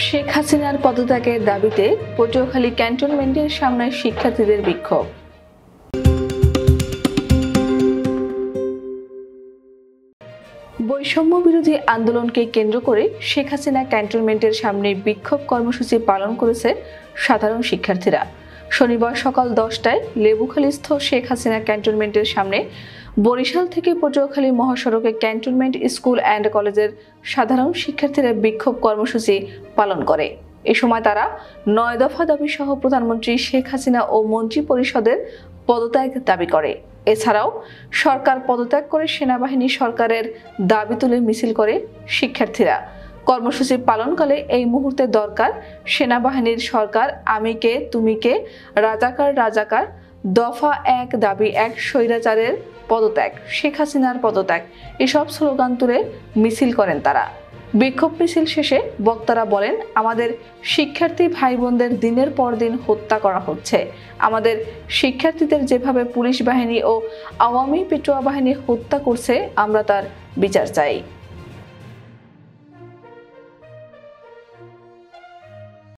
শেখ হাসিনার পদত্যাগের দাবিতে পটুয়াখালী ক্যান্টনমেন্টের সামনে শিক্ষার্থীদের বিক্ষোভ। বৈষম্য বিরোধী আন্দোলনকে কেন্দ্র করে শেখ হাসিনা ক্যান্টনমেন্টের সামনে বিক্ষোভ কর্মসূচি পালন করেছে সাধারণ শিক্ষার্থীরা। শনিবার সকাল 10টায় লেবুখালীস্থ শেখ হাসিনা ক্যান্টনমেন্টের সামনে বরিশাল থেকে পটুয়াখালী মহাসড়কে ক্যান্টনমেন্ট স্কুল অ্যান্ড কলেজের সাধারণ শিক্ষার্থীরা বিক্ষোভ কর্মসূচি পালন করে। এ সময় তারা 9 দফা দাবি সহ প্রধানমন্ত্রী শেখ হাসিনা ও মন্ত্রী পরিষদের পদত্যাগ দাবি করে। এছাড়াও সরকার পদত্যাগ করে সেনাবাহিনী সরকারের দাবি তুলে মিছিল করে শিক্ষার্থীরা। কর্মসূচি পালনকালে এই মুহূর্তে দরকার সেনাবাহিনীর সরকার, আমি কে তুমি কে, রাজাকার রাজাকার, দফা 1 দাবি 1, স্বৈরাচারের পদত্যাগ, শেখ হাসিনার পদত্যাগ, এসব স্লোগান তুলে মিছিল করেন তারা। বিক্ষোভ মিছিল শেষে বক্তারা বলেন, আমাদের শিক্ষার্থী ভাই বোনদের দিনের পর দিন হত্যা করা হচ্ছে। আমাদের শিক্ষার্থীদের যেভাবে পুলিশ বাহিনী ও আওয়ামী পেটোয়া বাহিনী হত্যা করছে, আমরা তার বিচার চাই।